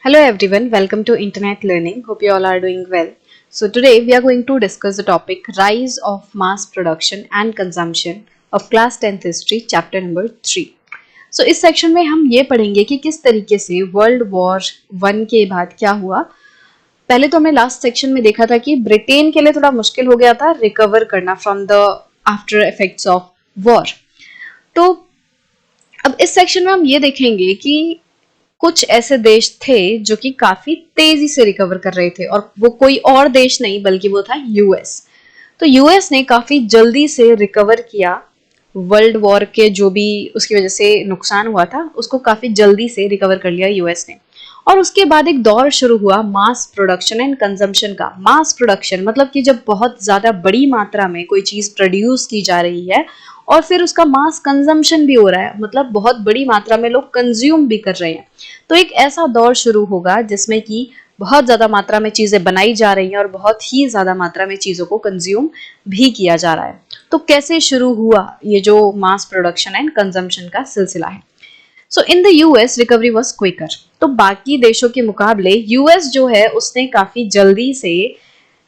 Hello everyone, welcome to Internet Learning. Hope you all are doing well. So today we are going to discuss the topic Rise of Mass Production and Consumption of Class 10th History, Chapter number 3. So इस section में हम ये पढ़ेंगे कि किस तरीके से world war 1 के बाद क्या हुआ। पहले तो हमने लास्ट सेक्शन में देखा था कि ब्रिटेन के लिए थोड़ा मुश्किल हो गया था रिकवर करना from the after effects of war. तो अब इस सेक्शन में हम ये देखेंगे कि कुछ ऐसे देश थे जो कि काफी तेजी से रिकवर कर रहे थे और वो कोई और देश नहीं बल्कि वो था यूएस। तो यूएस ने काफी जल्दी से रिकवर किया वर्ल्ड वॉर के जो भी उसकी वजह से नुकसान हुआ था उसको काफी जल्दी से रिकवर कर लिया यूएस ने। और उसके बाद एक दौर शुरू हुआ मास प्रोडक्शन एंड कंजम्पशन का। मास प्रोडक्शन मतलब कि जब बहुत ज्यादा बड़ी मात्रा में कोई चीज प्रोड्यूस की जा रही है और फिर उसका मास कंजम्पशन भी हो रहा है, मतलब बहुत बड़ी मात्रा में लोग कंज्यूम भी कर रहे हैं। तो एक ऐसा दौर शुरू होगा जिसमें कि बहुत ज्यादा मात्रा में चीजें बनाई जा रही हैं और बहुत ही ज्यादा मात्रा में चीजों को कंज्यूम भी किया जा रहा है। तो कैसे शुरू हुआ ये जो मास प्रोडक्शन एंड कंजम्पशन का सिलसिला है। So in the US recovery was quicker. तो बाकी देशों के मुकाबले यूएस जो है उसने काफी जल्दी से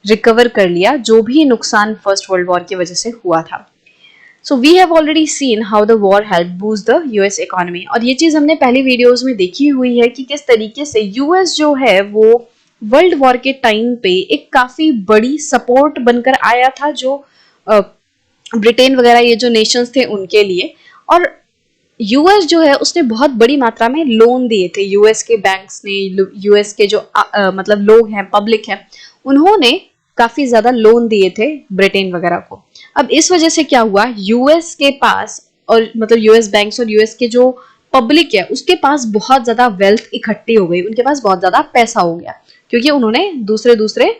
रिकवर कर लिया जो भी नुकसान फर्स्ट वर्ल्ड वॉर की वजह से हुआ था। So we have already seen how the war help boost the US economy. और ये चीज हमने पहली वीडियोस में देखी हुई है कि किस तरीके से यूएस जो है वो वर्ल्ड वॉर के टाइम पे एक काफी बड़ी सपोर्ट बनकर आया था जो ब्रिटेन वगैरह ये जो नेशंस थे उनके लिए। और यूएस जो है उसने बहुत बड़ी मात्रा में लोन दिए थे। यूएस के बैंक्स ने, यूएस के जो मतलब लोग हैं, पब्लिक है, उन्होंने काफी ज्यादा लोन दिए थे ब्रिटेन वगैरह को। अब इस वजह से क्या हुआ, यूएस के पास और मतलब यूएस बैंक्स और यूएस के जो पब्लिक है उसके पास बहुत ज्यादा वेल्थ इकट्ठी हो गई, उनके पास बहुत ज्यादा पैसा हो गया क्योंकि उन्होंने दूसरे दूसरे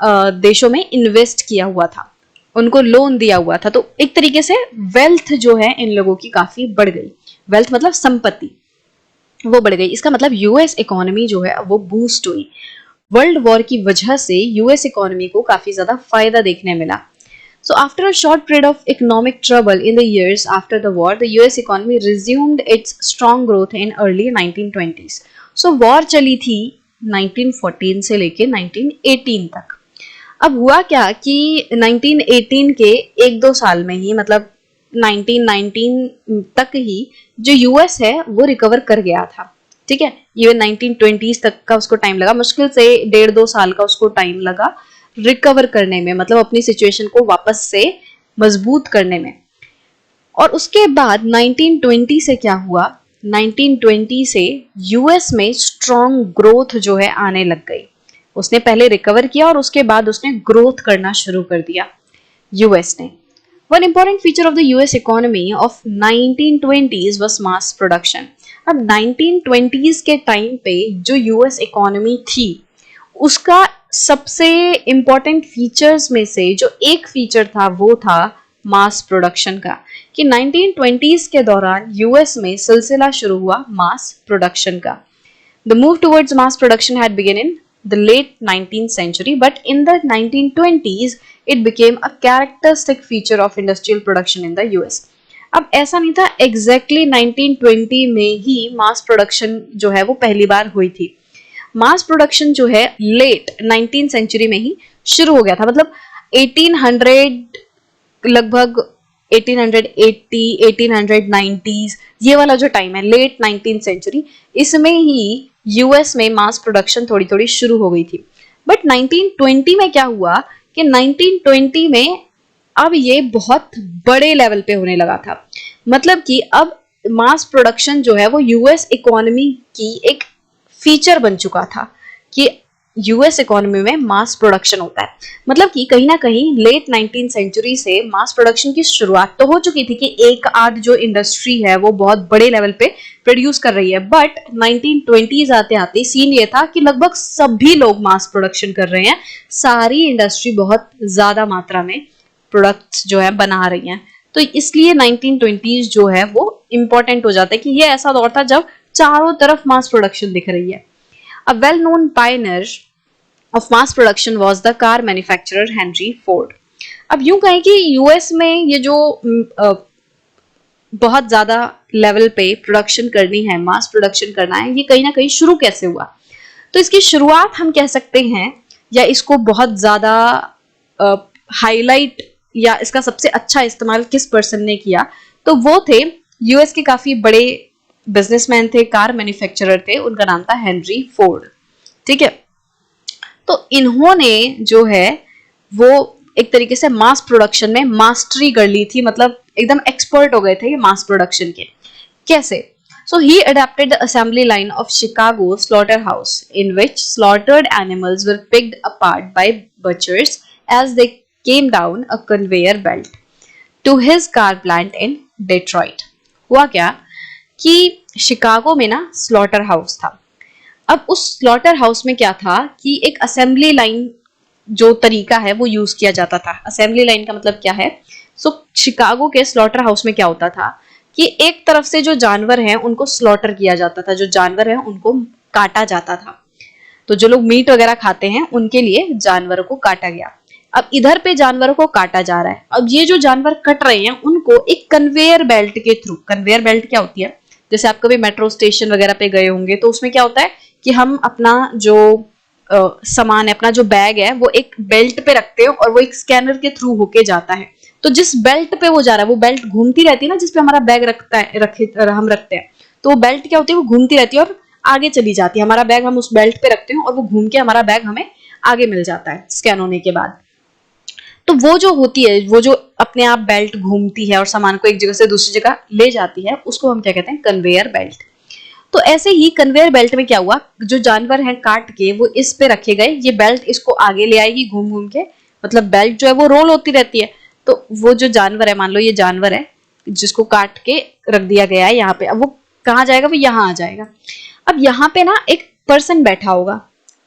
देशों में इन्वेस्ट किया हुआ था, उनको लोन दिया हुआ था। तो एक तरीके से वेल्थ जो है इन लोगों की काफी बढ़ गई। वेल्थ मतलब संपत्ति, वो बढ़ गई। इसका मतलब यूएस इकोनॉमी जो है वो बूस्ट हुई। वर्ल्ड वॉर की वजह से यूएस इकोनॉमी को काफी ज्यादा फायदा देखने मिला। So after a short period of economic trouble in the years after the war, the US economy resumed its strong growth in early 1920s. So war चली थी 1914 से लेके 1918 तक। अब हुआ क्या कि 1918 के एक दो साल में ही, मतलब 1919 तक ही जो यूएस है वो रिकवर कर गया था। ठीक है, इवन 1920s तक का उसको टाइम लगा, मुश्किल से 1.5-2 साल का उसको टाइम लगा रिकवर करने में, मतलब अपनी सिचुएशन को वापस से मजबूत करने में। और उसके बाद 1920 से क्या हुआ, 1920 से यूएस में स्ट्रॉन्ग ग्रोथ जो है आने लग गई। उसने पहले रिकवर किया और उसके बाद उसने ग्रोथ करना शुरू कर दिया यूएस ने। One important feature of the US economy of 1920s was mass production. अब 1920s के टाइम पे जो यूएस इकोनॉमी थी उसका सबसे इंपॉर्टेंट फीचर्स में से जो एक फीचर था वो था मास प्रोडक्शन का, कि 1920s के दौरान यूएस में सिलसिला शुरू हुआ मास प्रोडक्शन का। The move towards mass production had begun in the late 19th century, but in the 1920s it became a characteristic feature of industrial production in the US. अब ऐसा नहीं था exactly 1920 में ही मास प्रोडक्शन जो है वो पहली बार हुई थी। मास प्रोडक्शन जो है लेट 19th सेंचुरी में ही शुरू हो गया था, मतलब 1800 लगभग 1880 1890s ये वाला जो टाइम है लेट 19th सेंचुरी, इसमें ही यूएस में मास प्रोडक्शन थोड़ी थोड़ी शुरू हो गई थी। बट 1920 में क्या हुआ कि 1920 में अब ये बहुत बड़े लेवल पे होने लगा था, मतलब कि अब मास प्रोडक्शन जो है वो यूएस इकोनॉमी की एक फीचर बन चुका था कि यूएस इकोनॉमी में मास प्रोडक्शन होता है। मतलब कि कहीं ना कहीं लेट 19th सेंचुरी से मास प्रोडक्शन की शुरुआत तो हो चुकी थी कि एक आध जो इंडस्ट्री है वो बहुत बड़े लेवल पे प्रोड्यूस कर रही है, बट 1920s आते आते सीन ये था कि लगभग सभी लोग मास प्रोडक्शन कर रहे हैं, सारी इंडस्ट्री बहुत ज्यादा मात्रा में प्रोडक्ट्स जो है बना रही हैं। तो इसलिए 1920s जो है वो इंपॉर्टेंट हो जाता है कि ये ऐसा दौर था जब चारों तरफ मास प्रोडक्शन दिख रही है। A well-known pioneer of mass production was the car manufacturer Henry Ford. अब यूं कहें कि यूएस में ये जो बहुत ज्यादा लेवल पे प्रोडक्शन करनी है, मास प्रोडक्शन करना है, ये कहीं ना कहीं शुरू कैसे हुआ। तो इसकी शुरुआत हम कह सकते हैं, या इसको बहुत ज्यादा हाईलाइट या इसका सबसे अच्छा इस्तेमाल किस पर्सन ने किया, तो वो थे यूएस के काफी बड़े बिजनेसमैन थे, कार मैन्युफैक्चरर थे, उनका नाम था हेनरी फोर्ड। ठीक है, तो इन्होंने जो है वो एक तरीके से मास प्रोडक्शन में मास्टरी कर ली थी, मतलब एकदम एक्सपर्ट हो गए थे ये मास प्रोडक्शन के। कैसे? So he adapted the assembly line of Chicago slaughterhouse, in which slaughtered animals were picked apart by butchers as they came down a conveyor belt to his car plant in Detroit. हुआ क्या कि Chicago में ना slaughter house था। अब उस slaughter house में क्या था कि एक असेंबली लाइन जो तरीका है वो यूज किया जाता था। असेंबली लाइन का मतलब क्या है? शिकागो के स्लॉटर हाउस में क्या होता था कि एक तरफ से जो जानवर हैं उनको स्लॉटर किया जाता था, जो जानवर हैं उनको काटा जाता था। तो जो लोग मीट वगैरह खाते हैं उनके लिए जानवरों को काटा गया। अब इधर पे जानवरों को काटा जा रहा है। अब ये जो जानवर कट रहे हैं उनको एक कन्वेयर बेल्ट के थ्रू, कन्वेयर बेल्ट क्या होती है, जैसे आप कभी मेट्रो स्टेशन वगैरह पे गए होंगे तो उसमें क्या होता है कि हम अपना जो सामान है, अपना जो बैग है वो एक बेल्ट पे रखते हैं और वो एक स्कैनर के थ्रू होके जाता है। तो जिस बेल्ट पे वो जा रहा है वो बेल्ट घूमती रहती है ना, जिसपे हमारा बैग हम रखते हैं, तो वो बेल्ट क्या होती है, वो घूमती रहती है और आगे चली जाती है। हमारा बैग हम उस बेल्ट पे रखते हैं और वो घूम के हमारा बैग हमें आगे मिल जाता है स्कैन होने के बाद। तो वो जो होती है, वो जो अपने आप बेल्ट घूमती है और सामान को एक जगह से दूसरी जगह ले जाती है, उसको हम क्या कहते हैं, कन्वेयर बेल्ट। तो ऐसे ही कन्वेयर बेल्ट में क्या हुआ, जो जानवर हैं काट के वो इस पे रखे गए, ये बेल्ट इसको आगे ले आएगी घूम घूम के, मतलब बेल्ट जो है वो रोल होती रहती है। तो वो जो जानवर है, मान लो ये जानवर है जिसको काट के रख दिया गया है यहाँ पे, अब वो कहाँ जाएगा, वो यहाँ आ जाएगा। अब यहाँ पे ना एक पर्सन बैठा होगा,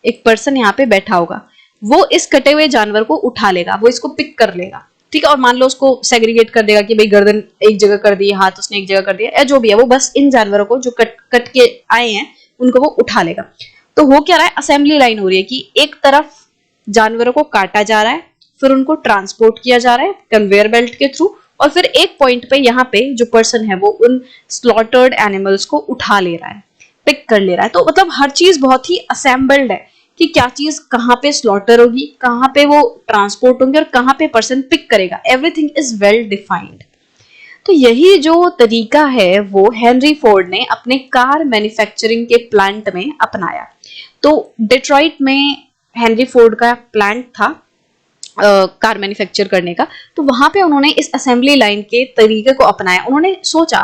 एक पर्सन यहाँ पे बैठा होगा, वो इस कटे हुए जानवर को उठा लेगा, वो इसको पिक कर लेगा। ठीक है, और मान लो उसको सेग्रीगेट कर देगा कि भाई गर्दन एक जगह कर दी, हाथ उसने एक जगह कर दिया, या जो भी है, वो बस इन जानवरों को जो कट के आए हैं उनको वो उठा लेगा। तो हो क्या रहा है, असेंबली लाइन हो रही है कि एक तरफ जानवरों को काटा जा रहा है, फिर उनको ट्रांसपोर्ट किया जा रहा है कन्वेयर बेल्ट के थ्रू, और फिर एक पॉइंट पे यहाँ पे जो पर्सन है वो उन स्लॉटर्ड एनिमल्स को उठा ले रहा है, पिक कर ले रहा है। तो मतलब हर चीज बहुत ही असेंबल्ड है कि क्या चीज कहाँ पे स्लॉटर होगी, कहाँ पे वो ट्रांसपोर्ट होंगे और कहाँ पे पर्सन पिक करेगा, एवरीथिंग इज वेल डिफाइंड। तो यही जो तरीका है वो हेनरी फोर्ड ने अपने कार मैन्युफैक्चरिंग के प्लांट में अपनाया। तो डिट्रॉइट में हेनरी फोर्ड का प्लांट था कार मैन्युफैक्चर करने का। तो वहां पे उन्होंने इस असेंबली लाइन के तरीके को अपनाया। उन्होंने सोचा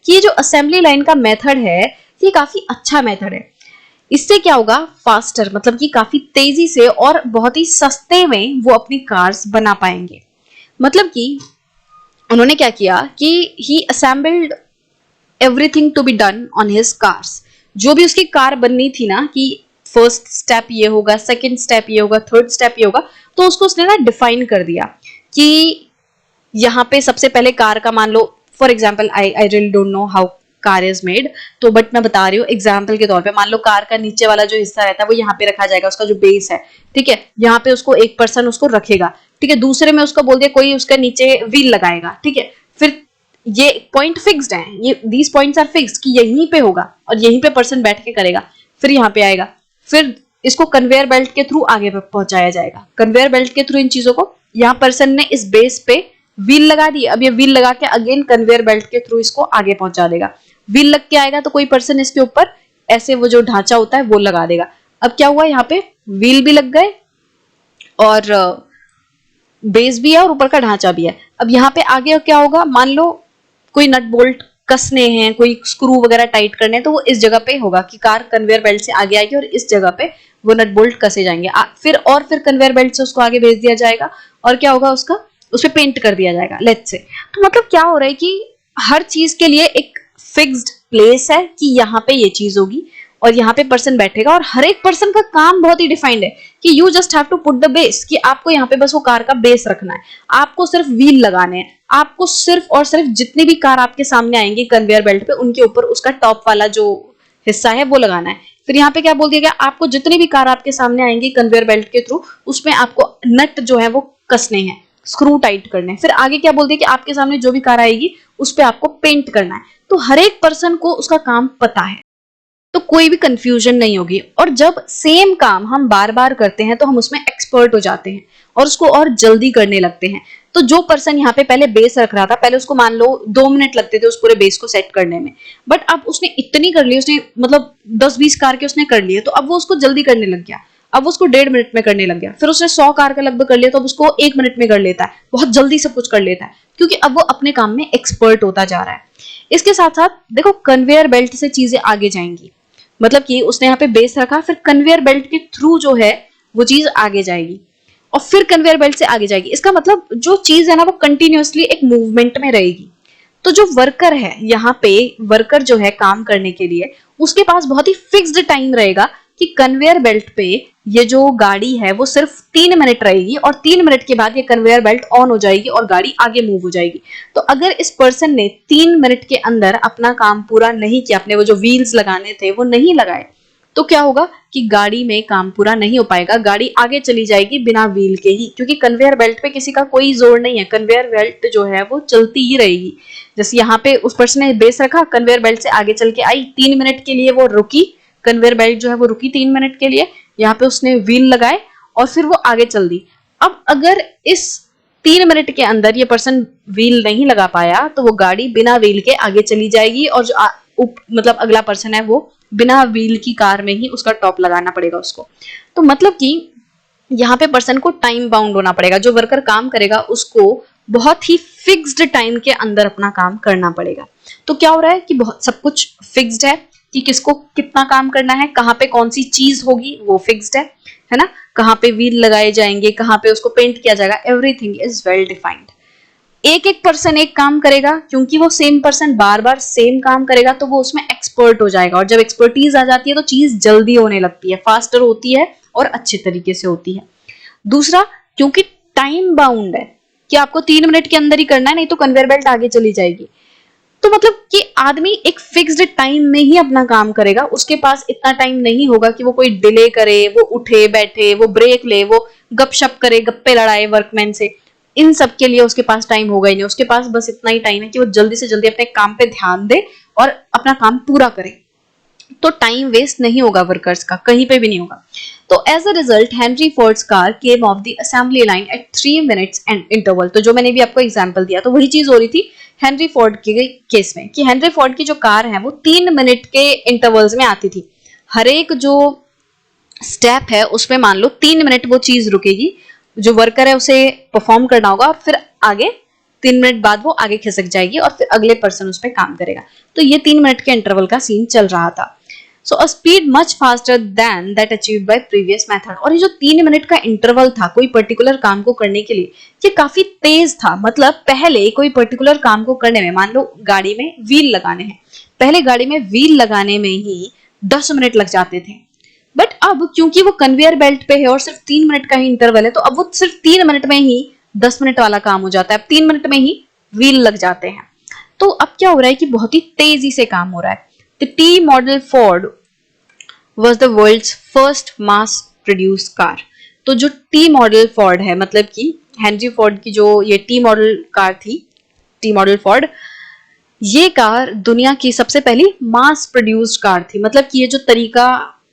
कि ये जो असेंबली लाइन का मेथड है ये काफी अच्छा मेथड है, इससे क्या होगा, फास्टर, मतलब कि काफी तेजी से और बहुत ही सस्ते में वो अपनी कार्स बना पाएंगे। मतलब कि उन्होंने क्या किया कि he assembled everything to be done on his cars. जो भी उसकी कार बननी थी ना, कि फर्स्ट स्टेप ये होगा, सेकंड स्टेप ये होगा, थर्ड स्टेप ये होगा, तो उसको उसने ना डिफाइन कर दिया कि यहाँ पे सबसे पहले कार का, मान लो for example, I really don't know how car is made, तो बट मैं बता रही हूँ एग्जाम्पल के तौर पे, मान लो कार का नीचे वाला जो हिस्सा रहता है वो यहाँ पे रखा जाएगा, उसका जो बेस है, ठीक है, यहाँ पे उसको एक पर्सन उसको रखेगा, ठीक है, दूसरे में उसको बोल दिया कोई उसका नीचे व्हील लगाएगा, ठीक है, फिर ये पॉइंट फिक्स्ड है, ये दीज पॉइंट्स आर फिक्स्ड कि यहीं पे होगा और यहीं पे पर्सन बैठ के करेगा, फिर यहाँ पे आएगा, फिर इसको कन्वेयर बेल्ट के थ्रू आगे पहुंचाया जाएगा। कन्वेयर बेल्ट के थ्रू इन चीजों को, यहाँ पर्सन ने इस बेस पे व्हील लगा दी, अब ये व्हील लगा के अगेन कन्वेयर बेल्ट के थ्रू इसको आगे पहुंचा देगा। व्हील लग के आएगा तो कोई पर्सन इसके ऊपर ऐसे वो जो ढांचा होता है वो लगा देगा। अब क्या हुआ, यहाँ पे व्हील भी लग गए और बेस भी है और ऊपर का ढांचा भी है। अब यहाँ पे आगे क्या होगा, मान लो कोई नट बोल्ट कसने हैं, कोई स्क्रू वगैरह टाइट करने हैं, तो वो इस जगह पे होगा कि कार कन्वेयर बेल्ट से आगे आएगी और इस जगह पे वो नट बोल्ट कसे जाएंगे। फिर कन्वेयर बेल्ट से उसको आगे भेज दिया जाएगा और क्या होगा, उसका उस पे पेंट कर दिया जाएगा, लेट्स से। तो मतलब क्या हो रहा है कि हर चीज के लिए एक फिक्स्ड प्लेस है कि यहाँ पे ये चीज होगी और यहाँ पे पर्सन बैठेगा, और हर एक पर्सन का काम बहुत ही डिफाइंड है कि you just have to put the base, कि आपको यहाँ पे बस वो कार का बेस रखना है, आपको सिर्फ व्हील लगाने हैं, आपको सिर्फ और सिर्फ जितनी भी कार आपके सामने आएंगी कन्वेयर बेल्ट पे उनके ऊपर उसका टॉप वाला जो हिस्सा है वो लगाना है। फिर यहाँ पे क्या बोल दिया गया, आपको जितनी भी कार आपके सामने आएंगी कन्वेयर बेल्ट के थ्रू उसमें आपको नट जो है वो कसने हैं, स्क्रू टाइट करने हैं। फिर आगे क्या बोल दिया कि आपके सामने जो भी कार आएगी उस पर आपको पेंट करना है। तो हर एक पर्सन को उसका काम पता है। तो कोई भी कंफ्यूजन नहीं होगी। और जब सेम काम हम बार बार करते हैं तो हम उसमें एक्सपर्ट हो जाते हैं और उसको और जल्दी करने लगते हैं। तो जो पर्सन यहाँ पे पहले बेस रख रहा था, पहले उसको मान लो 2 मिनट लगते थे उस पूरे बेस को सेट करने में, बट अब उसने इतनी कर ली, उसने मतलब 10-20 कार के उसने कर लिए, तो अब वो उसको जल्दी करने लग गया। अब उसको 1.5 मिनट में करने लग गया। फिर उसने 100 कार का लगभग कर लिया, तो अब उसको 1 मिनट में कर लेता है, बहुत जल्दी सब कुछ कर लेता है, क्योंकि अब वो अपने काम में एक्सपर्ट होता जा रहा है। इसके साथ साथ देखो, कन्वेयर बेल्ट से चीजें आगे जाएंगी, मतलब कि उसने यहाँ पे बेस रखा, फिर कन्वेयर बेल्ट के थ्रू जो है वो चीज आगे जाएगी और फिर कन्वेयर बेल्ट से आगे जाएगी। इसका मतलब जो चीज है ना वो कंटिन्यूअसली एक मूवमेंट में रहेगी। तो जो वर्कर है यहाँ पे, वर्कर जो है काम करने के लिए, उसके पास बहुत ही फिक्स्ड टाइम रहेगा कि कन्वेयर बेल्ट पे ये जो गाड़ी है वो सिर्फ 3 मिनट रहेगी और 3 मिनट के बाद ये कन्वेयर बेल्ट ऑन हो जाएगी और गाड़ी आगे मूव हो जाएगी। तो अगर इस पर्सन ने 3 मिनट के अंदर अपना काम पूरा नहीं किया, अपने वो जो व्हील्स लगाने थे वो नहीं लगाए, तो क्या होगा कि गाड़ी में काम पूरा नहीं हो पाएगा, गाड़ी आगे चली जाएगी बिना व्हील के ही, क्योंकि कन्वेयर बेल्ट पे किसी का कोई जोर नहीं है, कन्वेयर बेल्ट जो है वो चलती ही रहेगी। जैसे यहाँ पे उस पर्सन ने बेस रखा, कन्वेयर बेल्ट से आगे चल के आई, 3 मिनट के लिए वो रुकी, कन्वेयर बेल्ट जो है वो रुकी 3 मिनट के लिए, यहाँ पे उसने व्हील लगाए और फिर वो आगे चल दी। अब अगर इस 3 मिनट के अंदर ये पर्सन व्हील नहीं लगा पाया तो वो गाड़ी बिना व्हील के आगे चली जाएगी और जो मतलब अगला पर्सन है वो बिना व्हील की कार में ही उसका टॉप लगाना पड़ेगा उसको। तो मतलब कि यहाँ पे पर्सन को टाइम बाउंड होना पड़ेगा, जो वर्कर काम करेगा उसको बहुत ही फिक्स्ड टाइम के अंदर अपना काम करना पड़ेगा। तो क्या हो रहा है कि बहुत सब कुछ फिक्स्ड है कि किसको कितना काम करना है, कहाँ पे कौन सी चीज होगी वो फिक्स्ड है ना, कहाँ पे व्हील लगाए जाएंगे, कहाँ पे उसको पेंट किया जाएगा, एवरीथिंग इज वेल डिफाइंड। एक एक पर्सन एक काम करेगा, क्योंकि वो सेम पर्सन बार बार सेम काम करेगा तो वो उसमें एक्सपर्ट हो जाएगा, और जब एक्सपर्टीज आ जाती है तो चीज जल्दी होने लगती है, फास्टर होती है और अच्छे तरीके से होती है। दूसरा, क्योंकि टाइम बाउंड है कि आपको 3 मिनट के अंदर ही करना है, नहीं तो कन्वेयर बेल्ट आगे चली जाएगी। तो मतलब कि आदमी एक फिक्स्ड टाइम में ही अपना काम करेगा, उसके पास इतना टाइम नहीं होगा कि वो कोई डिले करे, वो उठे बैठे, वो ब्रेक ले, वो गपशप करे, गप्पे लड़ाए वर्कमैन से, इन सब के लिए उसके पास टाइम होगा ही नहीं। उसके पास बस इतना ही टाइम है कि वो जल्दी से जल्दी अपने काम पे ध्यान दे और अपना काम पूरा करे। तो टाइम वेस्ट नहीं होगा वर्कर्स का, कहीं पे भी नहीं होगा। तो as a result Henry Ford's car came off the assembly line at 3 minutes and interval. तो जो मैंने भी आपको एग्जांपल दिया तो वही चीज हो रही थी हेनरी फोर्ड के केस में, कि हेनरी फोर्ड की जो कार है वो 3 मिनट के इंटरवल्स में आती थी। हर एक जो स्टेप है उसमें मान लो 3 मिनट वो चीज रुकेगी, जो वर्कर है उसे परफॉर्म करना होगा और फिर आगे 3 मिनट बाद वो आगे खिसक जाएगी और फिर अगले पर्सन उस पर काम करेगा। तो ये 3 मिनट के इंटरवल का सीन चल रहा था। So a speed much faster than that achieved by previous method. और ये जो 3 मिनट का इंटरवल था कोई पर्टिकुलर काम को करने के लिए, ये काफी तेज था। मतलब पहले कोई पर्टिकुलर काम को करने में, मान लो गाड़ी में व्हील लगाने हैं, पहले गाड़ी में व्हील लगाने में ही 10 मिनट लग जाते थे, बट अब क्योंकि वो कन्वेयर बेल्ट पे है और सिर्फ 3 मिनट का ही इंटरवल है, तो अब वो सिर्फ 3 मिनट में ही 10 मिनट वाला काम हो जाता है। अब 3 मिनट में ही व्हील लग जाते हैं। तो अब क्या हो रहा है कि बहुत ही तेजी से काम हो रहा है। The T model Ford was the world's first mass produce car. तो जो टी मॉडल फोर्ड है, मतलब कि हेनरी फोर्ड की जो ये टी मॉडल कार थी, टी मॉडल फोर्ड, ये कार दुनिया की सबसे पहली मास प्रोड्यूस्ड कार थी। मतलब कि ये जो तरीका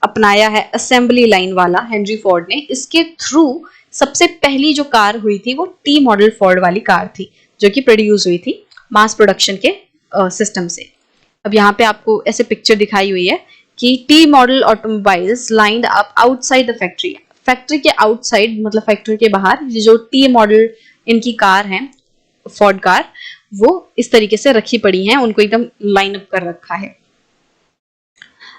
अपनाया है असेंबली लाइन वाला हेनरी फोर्ड ने, इसके थ्रू सबसे पहली जो कार हुई थी वो टी मॉडल फोर्ड वाली कार थी, जो कि प्रोड्यूस हुई थी मास प्रोडक्शन के सिस्टम से। अब यहाँ पे आपको ऐसे पिक्चर दिखाई हुई है कि T model automobiles lined up outside the factory. Factory के आउटसाइड, मतलब फैक्ट्री के बाहर, ये जो टी मॉडल इनकी कार है, फोर्ड कार, वो इस तरीके से रखी पड़ी हैं, उनको एकदम लाइन अप कर रखा है।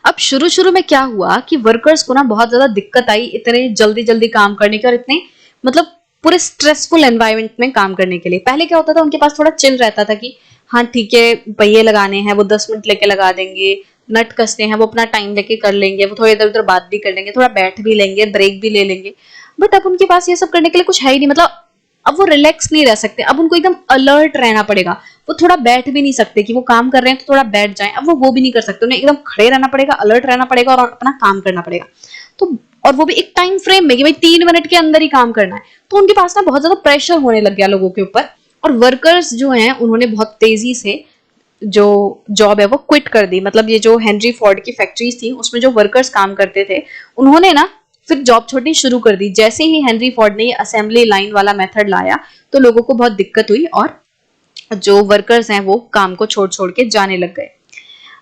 अब शुरू शुरू में क्या हुआ कि वर्कर्स को ना बहुत ज्यादा दिक्कत आई इतने जल्दी जल्दी काम करने की और इतने मतलब पूरे स्ट्रेसफुल एनवायरनमेंट में काम करने के लिए। पहले क्या होता था, उनके पास थोड़ा चिल रहता था कि हाँ ठीक है, पहिए लगाने हैं वो 10 मिनट लेके लगा देंगे, नट कसते हैं वो अपना टाइम लेके कर लेंगे, वो थोड़ा इधर उधर बात भी कर लेंगे, थोड़ा बैठ भी लेंगे, ब्रेक भी ले लेंगे। बट अब उनके पास ये सब करने के लिए कुछ है ही नहीं। मतलब अब वो रिलैक्स नहीं रह सकते, अब उनको एकदम अलर्ट रहना पड़ेगा। वो थोड़ा बैठ भी नहीं सकते कि वो काम कर रहे हैं तो थोड़ा बैठ जाएं, अब वो भी नहीं कर सकते, उन्हें एकदम खड़े रहना पड़ेगा, अलर्ट रहना पड़ेगा और अपना काम करना पड़ेगा। तो और वो भी एक टाइम फ्रेम में कि भाई 3 मिनट के अंदर ही काम करना है। तो उनके पास ना बहुत ज्यादा प्रेशर होने लग गया लोगों के ऊपर, और वर्कर्स जो हैं उन्होंने बहुत तेजी से जो जॉब है वो क्विट कर दी। मतलब ये जो हेनरी फोर्ड की फैक्ट्रीज थी उसमें जो वर्कर्स काम करते थे उन्होंने ना फिर जॉब छोड़नी शुरू कर दी। जैसे ही हेनरी फोर्ड ने असेंबली लाइन वाला मेथड लाया तो लोगों को बहुत दिक्कत हुई और जो वर्कर्स हैं वो काम को छोड़ छोड़ के जाने लग गए।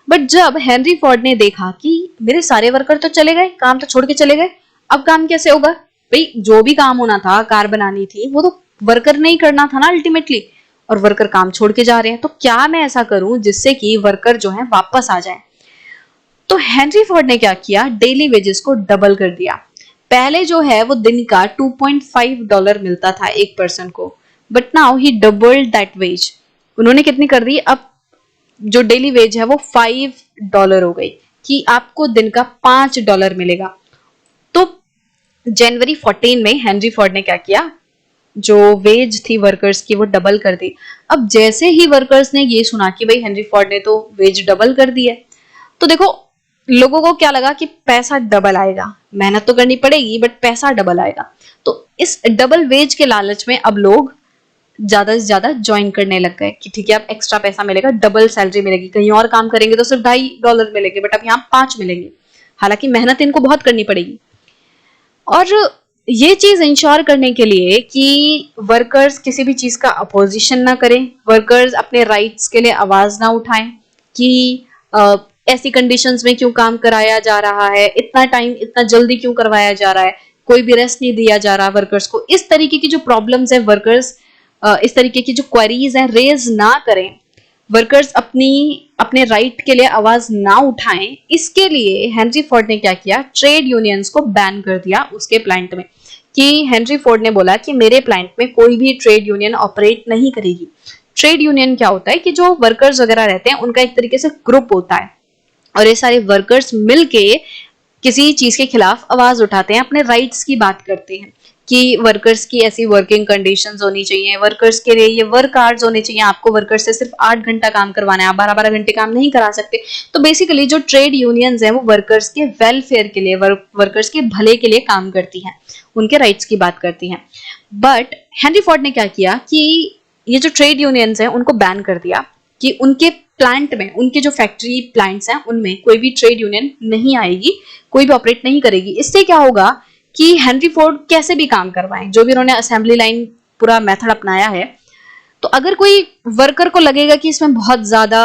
बट जब हेनरी फोर्ड ने देखा कि मेरे सारे वर्कर तो चले गए, काम तो छोड़ के चले गए, अब काम कैसे होगा? भाई जो भी काम होना था, कार बनानी थी, वो तो वर्कर ने ही करना था ना अल्टीमेटली, और वर्कर काम छोड़ के जा रहे हैं, तो क्या मैं ऐसा करूं जिससे कि वर्कर जो है वापस आ जाए? तो हेनरी फोर्ड ने क्या किया, डेली वेजेस को डबल कर दिया। पहले जो है वो दिन का $2.5 मिलता था एक पर्सन को, but now he doubled that wage. उन्होंने कितनी कर दी, अब जो डेली वेज है वो $5 हो गई कि आपको दिन का $5 मिलेगा। तो जनवरी 14 में हेनरी फोर्ड ने क्या किया, जो वेज थी वर्कर्स की वो डबल कर दी। अब जैसे ही वर्कर्स ने ये सुना कि भाई हेनरी फोर्ड ने तो वेज डबल कर दी है, तो देखो लोगों को क्या लगा कि पैसा डबल आएगा, मेहनत तो करनी पड़ेगी बट पैसा डबल आएगा। तो इस डबल वेज के लालच में अब लोग ज्यादा से ज्यादा ज्वाइन करने लग गए कि ठीक है अब एक्स्ट्रा पैसा मिलेगा, डबल सैलरी मिलेगी। कहीं और काम करेंगे तो सिर्फ $2.5 मिलेंगे, बट अब यहाँ 5 मिलेंगे। हालांकि मेहनत इनको बहुत करनी पड़ेगी। और ये चीज इंश्योर करने के लिए कि वर्कर्स किसी भी चीज का अपोजिशन ना करें, वर्कर्स अपने राइट्स के लिए आवाज ना उठाएं कि ऐसी कंडीशंस में क्यों काम कराया जा रहा है, इतना टाइम इतना जल्दी क्यों करवाया जा रहा है, कोई भी रेस्ट नहीं दिया जा रहा वर्कर्स को, इस तरीके की जो प्रॉब्लम्स है वर्कर्स इस तरीके की जो क्वेरीज हैं रेज ना करें, वर्कर्स अपने राइट के लिए आवाज ना उठाएं, इसके लिए हेनरी फोर्ड ने क्या किया, ट्रेड यूनियंस को बैन कर दिया उसके प्लांट में। कि हेनरी फोर्ड ने बोला कि मेरे प्लांट में कोई भी ट्रेड यूनियन ऑपरेट नहीं करेगी। ट्रेड यूनियन क्या होता है कि जो वर्कर्स वगैरह रहते हैं उनका एक तरीके से ग्रुप होता है, और ये सारे वर्कर्स मिलके किसी चीज के खिलाफ आवाज उठाते हैं, अपने राइट्स की बात करते हैं कि वर्कर्स की ऐसी वर्किंग कंडीशंस होनी चाहिए, वर्कर्स के लिए ये वर्क आवर्स होने चाहिए, आपको वर्कर्स से सिर्फ 8 घंटा काम करवाना है, आप 12-12 घंटे काम नहीं करा सकते। तो बेसिकली जो ट्रेड यूनियंस हैं वो वर्कर्स के वेलफेयर के लिए, वर्कर्स के भले के लिए काम करती हैं, उनके राइट्स की बात करती हैं। बट हेनरी फोर्ड ने क्या किया कि ये जो ट्रेड यूनियंस हैं उनको बैन कर दिया कि उनके प्लांट में, उनके जो फैक्ट्री प्लांट्स हैं उनमें कोई भी ट्रेड यूनियन नहीं आएगी, कोई भी ऑपरेट नहीं करेगी। इससे क्या होगा कि हेनरी फोर्ड कैसे भी काम करवाएं, जो भी उन्होंने असेंबली लाइन पूरा मेथड अपनाया है, तो अगर कोई वर्कर को लगेगा कि इसमें बहुत ज्यादा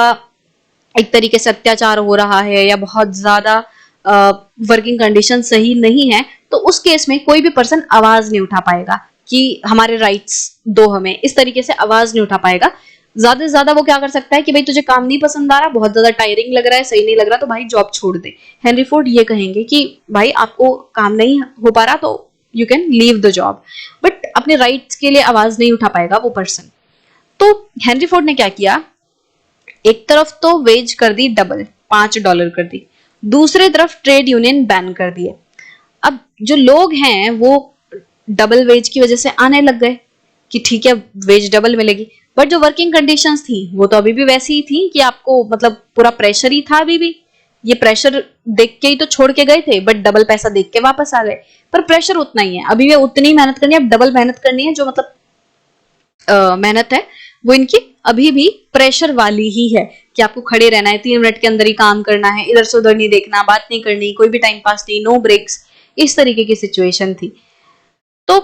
एक तरीके से अत्याचार हो रहा है या बहुत ज्यादा वर्किंग कंडीशन सही नहीं है, तो उस केस में कोई भी पर्सन आवाज नहीं उठा पाएगा कि हमारे राइट्स दो हमें, इस तरीके से आवाज नहीं उठा पाएगा। ज्यादा से ज्यादा वो क्या कर सकता है कि भाई तुझे काम नहीं पसंद आ रहा, बहुत ज्यादा टायरिंग लग रहा है, सही नहीं लग रहा, तो भाई जॉब छोड़ दे। हेनरी फोर्ड ये कहेंगे कि भाई आपको काम नहीं हो पा रहा तो you can leave the job, but अपने राइट्स के लिए आवाज नहीं उठा पाएगा वो पर्सन। तो हेनरी फोर्ड ने क्या किया, एक तरफ तो वेज कर दी डबल, $5 कर दी, दूसरी तरफ ट्रेड यूनियन बैन कर दिए। अब जो लोग हैं वो डबल वेज की वजह से आने लग गए कि ठीक है वेज डबल मिलेगी, बट जो वर्किंग कंडीशंस थी वो तो अभी भी वैसी ही थी कि आपको मतलब पूरा प्रेशर ही था। अभी भी ये प्रेशर देख के ही तो छोड़ के गए थे, बट डबल पैसा देख के वापस आ गए, पर प्रेशर उतना ही है, अभी भी उतनी मेहनत करनी है, अब डबल मेहनत करनी है। जो मतलब मेहनत है वो इनकी अभी भी प्रेशर वाली ही है कि आपको खड़े रहना है, 3 मिनट के अंदर ही काम करना है, इधर से उधर नहीं देखना, बात नहीं करनी, कोई भी टाइम पास नहीं, नो ब्रेक्स, इस तरीके की सिचुएशन थी। तो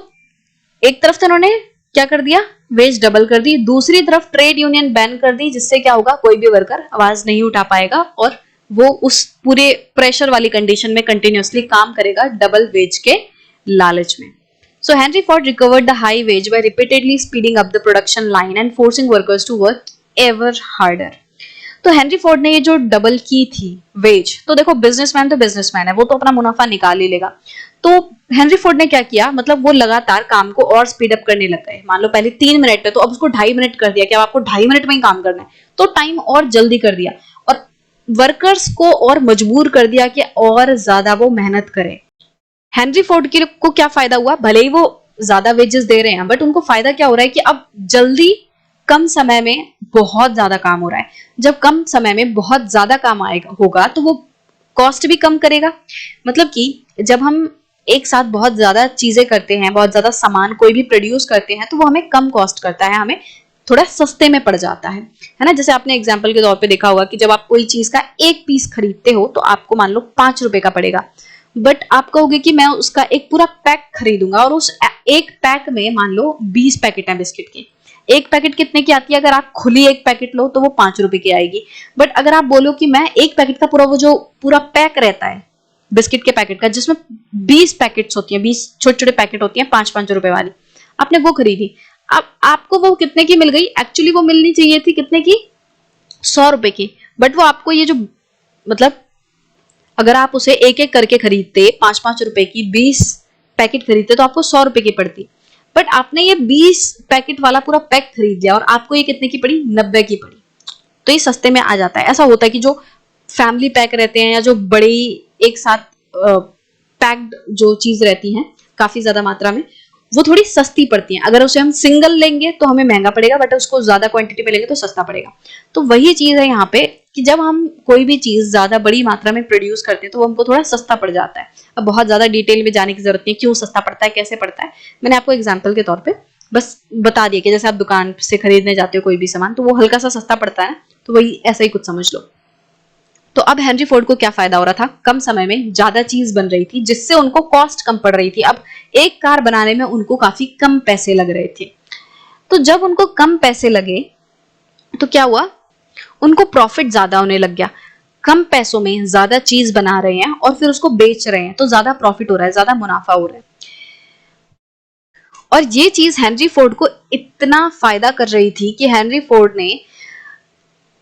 एक तरफ तो उन्होंने क्या कर दिया, वेज डबल कर दी, दूसरी तरफ ट्रेड यूनियन बैन कर दी, जिससे क्या होगा कोई भी वर्कर आवाज नहीं उठा पाएगा और वो उस पूरे प्रेशर वाली कंडीशन में कंटिन्यूअसली काम करेगा डबल वेज के लालच में। So Henry Ford recovered the high wage by repeatedly speeding up the production line and forcing workers to work ever harder. तो हेनरी फोर्ड ने ये जो डबल की थी वेज, तो देखो बिजनेसमैन तो बिजनेसमैन है, वो तो अपना मुनाफा निकाल ही लेगा। तो हेनरी फोर्ड ने क्या किया, मतलब वो लगातार काम को और स्पीड अप करने लग गए। मान लो पहले 3 मिनट है तो अब उसको 2.5 मिनट कर दिया कि अब आपको 2.5 मिनट में ही काम करना है, तो टाइम और जल्दी कर दिया और वर्कर्स को और मजबूर कर दिया कि और ज्यादा वो मेहनत करें। हेनरी फोर्ड को क्या फायदा हुआ, भले ही वो ज्यादा वेजेस दे रहे हैं, बट उनको फायदा क्या हो रहा है कि अब जल्दी कम समय में बहुत ज्यादा काम हो रहा है। जब कम समय में बहुत ज्यादा काम आएगा होगा तो वो कॉस्ट भी कम करेगा। मतलब कि जब हम एक साथ बहुत ज्यादा चीजें करते हैं, बहुत ज्यादा सामान कोई भी प्रोड्यूस करते हैं, तो वो हमें कम कॉस्ट करता है, हमें थोड़ा सस्ते में पड़ जाता है ना। जैसे आपने एग्जाम्पल के तौर पे देखा होगा कि जब आप कोई चीज का एक पीस खरीदते हो तो आपको मान लो 5 रुपए का पड़ेगा, बट आप कहोगे कि मैं उसका एक पूरा पैक खरीदूंगा और उस एक पैक में मान लो 20 पैकेट है बिस्किट की। एक पैकेट कितने की आती है? अगर आप खुली एक पैकेट लो तो वो 5 रुपए की आएगी, बट अगर आप बोलो कि मैं एक पैकेट का पूरा वो जो पूरा पैक रहता है बिस्किट के पैकेट का, जिसमें 20 पैकेट्स होती हैं, 20 छोटे छोटे पैकेट होती हैं 5-5 रुपए वाली, आपने वो खरीदी, अब आपको वो कितने की मिल गई? एक्चुअली वो मिलनी चाहिए थी कितने की? 100 रुपए की, बट वो आपको ये जो मतलब अगर आप उसे एक एक करके खरीदते 5-5 रुपए की 20 पैकेट खरीदते तो आपको 100 रुपए की पड़ती, बट आपने ये 20 पैकेट वाला पूरा पैक खरीद लिया और आपको ये कितने की पड़ी? 90 की पड़ी। तो ये सस्ते में आ जाता है। ऐसा होता है कि जो फैमिली पैक रहते हैं या जो बड़ी एक साथ पैक्ड जो चीज रहती हैं काफी ज्यादा मात्रा में, वो थोड़ी सस्ती पड़ती हैं। अगर उसे हम सिंगल लेंगे तो हमें महंगा पड़ेगा, बट उसको ज्यादा क्वांटिटी में लेंगे तो सस्ता पड़ेगा। तो वही चीज है यहाँ पे कि जब हम कोई भी चीज ज्यादा बड़ी मात्रा में प्रोड्यूस करते हैं तो वो हमको थोड़ा सस्ता पड़ जाता है। अब बहुत ज्यादा डिटेल में जाने की जरूरत नहीं है क्यों सस्ता पड़ता है, कैसे पड़ता है, मैंने आपको एग्जाम्पल के तौर पे बस बता दिया कि जैसे आप दुकान से खरीदने जाते हो कोई भी सामान तो वो हल्का सा सस्ता पड़ता है, तो वही ऐसा ही कुछ समझ लो। तो अब हेनरी फोर्ड को क्या फायदा हो रहा था? कम समय में ज्यादा चीज बन रही थी जिससे उनको कॉस्ट कम पड़ रही थी। अब एक कार बनाने में उनको काफी कम पैसे लग रहे थे। तो जब उनको कम पैसे लगे तो क्या हुआ? उनको प्रॉफिट ज्यादा होने लग गया। कम पैसों में ज्यादा चीज बना रहे हैं और फिर उसको बेच रहे हैं तो ज्यादा प्रॉफिट हो रहा है, ज्यादा मुनाफा हो रहा है। और ये चीज हेनरी फोर्ड को इतना फायदा कर रही थी कि हेनरी फोर्ड ने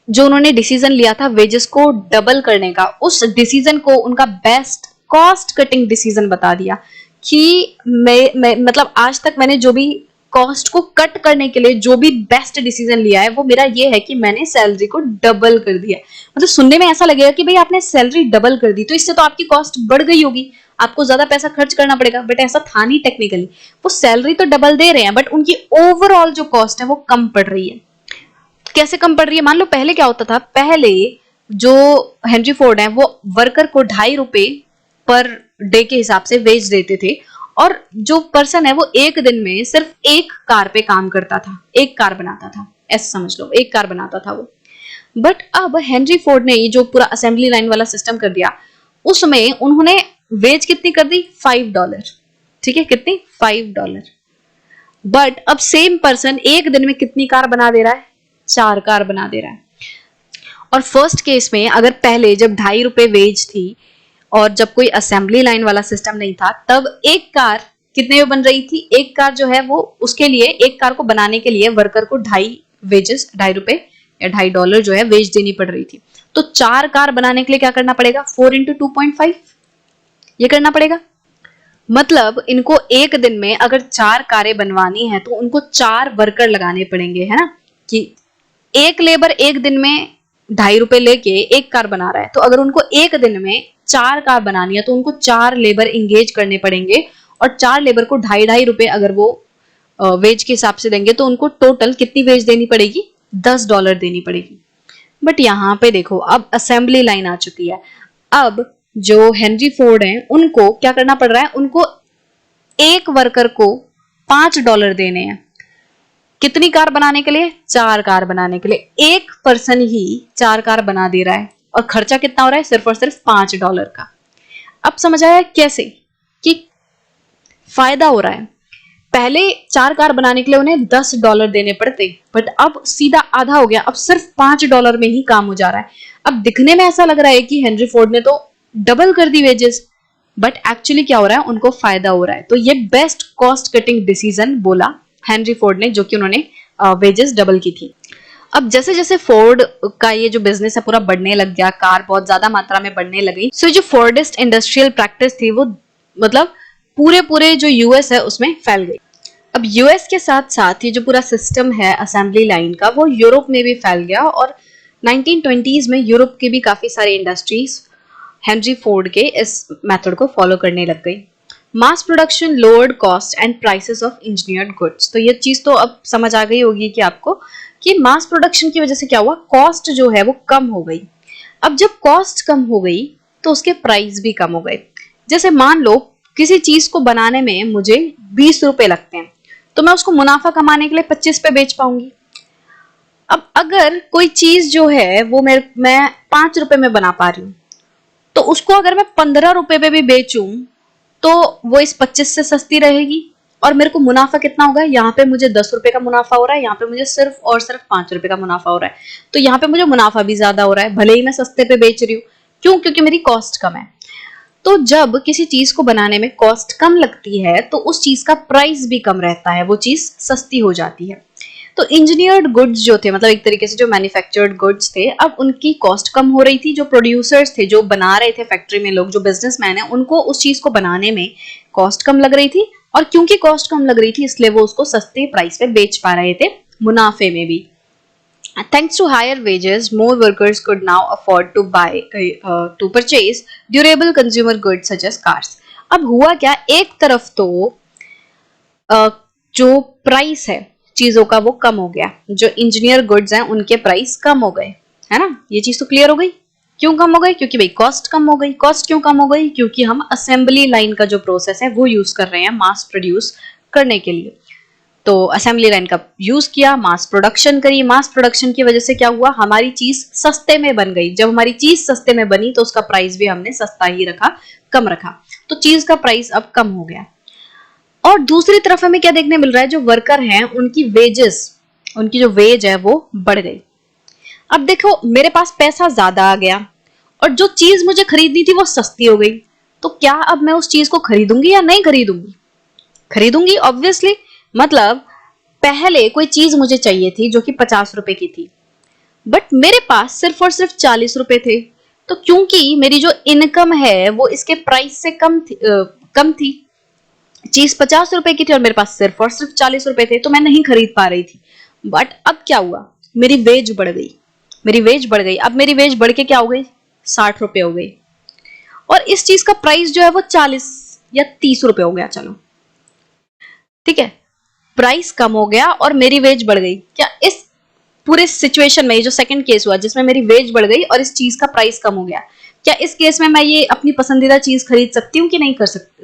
जो उन्होंने डिसीजन लिया था वेजेस को डबल करने का, उस डिसीजन को उनका बेस्ट कॉस्ट कटिंग डिसीजन बता दिया कि मैं मतलब आज तक मैंने जो भी कॉस्ट को कट करने के लिए जो भी बेस्ट डिसीजन लिया है वो मेरा ये है कि मैंने सैलरी को डबल कर दिया। मतलब सुनने में ऐसा लगेगा कि भाई आपने सैलरी डबल कर दी तो इससे तो आपकी कॉस्ट बढ़ गई होगी, आपको ज्यादा पैसा खर्च करना पड़ेगा, बट ऐसा था नहीं। टेक्निकली वो सैलरी तो डबल दे रहे हैं बट उनकी ओवरऑल जो कॉस्ट है वो कम पड़ रही है। कैसे कम पड़ रही है? मान लो पहले क्या होता था, पहले जो हेनरी फोर्ड है वो वर्कर को 2.5 रुपए पर डे के हिसाब से वेज देते थे और जो पर्सन है वो एक दिन में सिर्फ एक कार पे काम करता था, एक कार बनाता था, ऐसा समझ लो एक कार बनाता था वो। बट अब हेनरी फोर्ड ने ये जो पूरा असेंबली लाइन वाला सिस्टम कर दिया उसमें उन्होंने वेज कितनी कर दी? $5। ठीक है, कितनी? $5। बट अब सेम पर्सन एक दिन में कितनी कार बना दे रहा है? 4 कार बना दे रहा है। और फर्स्ट केस में अगर पहले जब 2.5 रुपए वेज थी और जब कोई असेंबली लाइन वाला सिस्टम नहीं था तब एक कार कितने में बन रही थी? एक कार जो है वो उसके लिए एक कार को बनाने के लिए वर्कर को 2.5 वेजेस 2.5 रुपए या $2.5 जो है वेज देनी पड़ रही थी। तो 4 कार बनाने के लिए क्या करना पड़ेगा? 4 इंटू 2.5 ये करना पड़ेगा। मतलब इनको एक दिन में अगर 4 कारें बनवानी है तो उनको 4 वर्कर लगाने पड़ेंगे, है ना। कि एक लेबर एक दिन में 2.5 रुपए लेके एक कार बना रहा है तो अगर उनको एक दिन में 4 कार बनानी है तो उनको 4 लेबर इंगेज करने पड़ेंगे और 4 लेबर को 2.5 रुपए अगर वो वेज के हिसाब से देंगे तो उनको टोटल कितनी वेज देनी पड़ेगी? $10 देनी पड़ेगी। बट यहाँ पे देखो अब असेंबली लाइन आ चुकी है। अब जो हेनरी फोर्ड है उनको क्या करना पड़ रहा है? उनको एक वर्कर को $5 देने हैं। कितनी कार बनाने के लिए? 4 कार बनाने के लिए। एक पर्सन ही 4 कार बना दे रहा है और खर्चा कितना हो रहा है? सिर्फ और सिर्फ $5 का। अब समझ आया कैसे कि फायदा हो रहा है। पहले 4 कार बनाने के लिए उन्हें $10 देने पड़ते बट अब सीधा आधा हो गया, अब सिर्फ $5 में ही काम हो जा रहा है। अब दिखने में ऐसा लग रहा है कि हेनरी फोर्ड ने तो डबल कर दी वेजेस, बट एक्चुअली क्या हो रहा है? उनको फायदा हो रहा है। तो ये बेस्ट कॉस्ट कटिंग डिसीजन बोला हेनरी फोर्ड ने, जो कि उन्होंने वेजेस डबल की थी। अब जैसे जैसे फोर्ड का ये जो बिजनेस है पूरा बढ़ने लग गया, कार बहुत ज्यादा मात्रा में बढ़ने लगी, सो जो फोर्डिस्ट इंडस्ट्रियल प्रैक्टिस थी वो मतलब पूरे जो यूएस है उसमें फैल गई। अब यूएस के साथ साथ ये जो पूरा सिस्टम है असेंबली लाइन का वो यूरोप में भी फैल गया और 1920s में यूरोप के भी काफी सारे इंडस्ट्रीज हेनरी फोर्ड के इस मेथड को फॉलो करने लग गई। Mass production lowered cost and prices of engineered goods. तो ये चीज तो अब समझ आ गई होगी कि आपको कि मास प्रोडक्शन की वजह से क्या हुआ? कॉस्ट जो है वो कम हो गई। अब जब कॉस्ट कम हो गई तो उसके प्राइस भी कम हो गए। जैसे मान लो किसी चीज को बनाने में मुझे 20 रुपए लगते हैं तो मैं उसको मुनाफा कमाने के लिए 25 पे बेच पाऊंगी। अब अगर कोई चीज जो है वो मैं 5 रुपए में बना पा रही हूँ, तो उसको अगर मैं 15 रुपए पे भी बेचूं तो वो इस 25 से सस्ती रहेगी। और मेरे को मुनाफा कितना होगा, यहाँ पे मुझे 10 रुपए का मुनाफा हो रहा है, यहाँ पे मुझे सिर्फ और सिर्फ 5 रुपए का मुनाफा हो रहा है। तो यहाँ पे मुझे मुनाफा भी ज्यादा हो रहा है, भले ही मैं सस्ते पे बेच रही हूँ। क्यों? क्योंकि मेरी कॉस्ट कम है। तो जब किसी चीज को बनाने में कॉस्ट कम लगती है तो उस चीज का प्राइस भी कम रहता है, वो चीज सस्ती हो जाती है। तो इंजीनियर्ड गुड्स जो थे, मतलब एक तरीके से जो मैन्युफैक्चर्ड गुड्स थे, अब उनकी कॉस्ट कम हो रही थी। जो प्रोड्यूसर्स थे, जो बना रहे थे फैक्ट्री में लोग, जो बिजनेसमैन है, उनको उस चीज को बनाने में कॉस्ट कम लग रही थी। और क्योंकि कॉस्ट कम लग रही थी इसलिए वो उसको सस्ते प्राइस पे बेच पा रहे थे, मुनाफे में भी। Thanks to higher wages, more workers could now afford to to purchase durable consumer goods such as cars. अब हुआ क्या, एक तरफ तो जो प्राइस है चीजों का वो कम हो गया, जो इंजीनियर गुड्स हैं उनके प्राइस कम हो गए, है ना। ये चीज तो क्लियर हो गई। क्यों कम हो गई? क्योंकि भाई कॉस्ट कम हो गई। कॉस्ट क्यों कम हो गई? क्योंकि हम असेंबली लाइन का जो प्रोसेस है वो यूज कर रहे हैं मास प्रोड्यूस करने के लिए। तो असेंबली लाइन का यूज किया, मास प्रोडक्शन करी। मास प्रोडक्शन की वजह से क्या हुआ, हमारी चीज सस्ते में बन गई। जब हमारी चीज सस्ते में बनी तो उसका प्राइस भी हमने सस्ता ही रखा, कम रखा। तो चीज का प्राइस अब कम हो गया। और दूसरी तरफ हमें क्या देखने मिल रहा है, जो वर्कर हैं उनकी वेजेस, उनकी जो वेज है वो बढ़ गई। अब देखो, मेरे पास पैसा ज्यादा आ गया और जो चीज मुझे खरीदनी थी वो सस्ती हो गई। तो क्या अब मैं उस चीज को खरीदूंगी या नहीं खरीदूंगी? खरीदूंगी ऑब्वियसली। मतलब पहले कोई चीज मुझे चाहिए थी जो कि 50 रुपए की थी, बट मेरे पास सिर्फ और सिर्फ 40 रुपए थे। तो क्योंकि मेरी जो इनकम है वो इसके प्राइस से कम थी, चीज 50 रुपए की थी और मेरे पास सिर्फ और सिर्फ 40 रुपए थे, तो मैं नहीं खरीद पा रही थी। बट अब क्या हुआ, मेरी वेज बढ़ गई। मेरी वेज बढ़ गई। अब मेरी वेज बढ़ के क्या हो गई, 60 रुपए हो गई। और इस चीज का प्राइस जो है वो 40 या 30 रुपए हो गया। चलो ठीक है, प्राइस कम हो गया और मेरी वेज बढ़ गई। क्या इस पूरे सिचुएशन में, ये जो सेकंड केस हुआ जिसमें मेरी वेज बढ़ गई और इस चीज का प्राइस कम हो गया, क्या इस केस में मैं ये अपनी पसंदीदा चीज खरीद सकती हूँ कि नहीं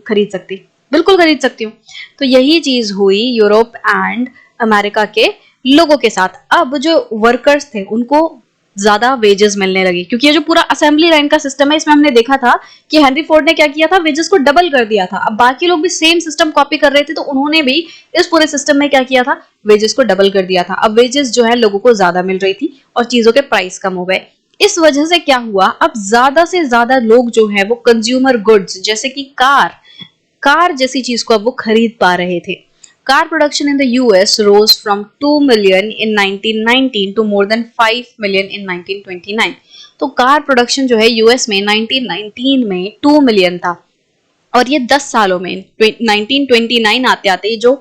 खरीद सकती? बिल्कुल खरीद सकती हूँ। तो यही चीज हुई यूरोप एंड अमेरिका के लोगों के साथ। अब जो वर्कर्स थे उनको ज्यादा वेजेस मिलने लगी, क्योंकि ये जो पूरा असेंबली लाइन का सिस्टम है इसमें हमने देखा था कि हेनरी फोर्ड ने क्या किया था, वेजेस को डबल कर दिया था। अब बाकी लोग भी सेम सिस्टम कॉपी कर रहे थे, तो उन्होंने भी इस पूरे सिस्टम में क्या किया था, वेजेस को डबल कर दिया था। अब वेजेस जो है लोगों को ज्यादा मिल रही थी और चीजों के प्राइस कम हो गए। इस वजह से क्या हुआ, अब ज्यादा से ज्यादा लोग जो है वो कंज्यूमर गुड्स जैसे कि कार जैसी चीज को अब वो खरीद पा रहे थे। Car production in the US rose from 2 million in 1919 to more than 5 million in 1929. तो कार प्रोडक्शन जो है यूएस में 1919 में 2 मिलियन था और ये 10 सालों में 1929 आते आते जो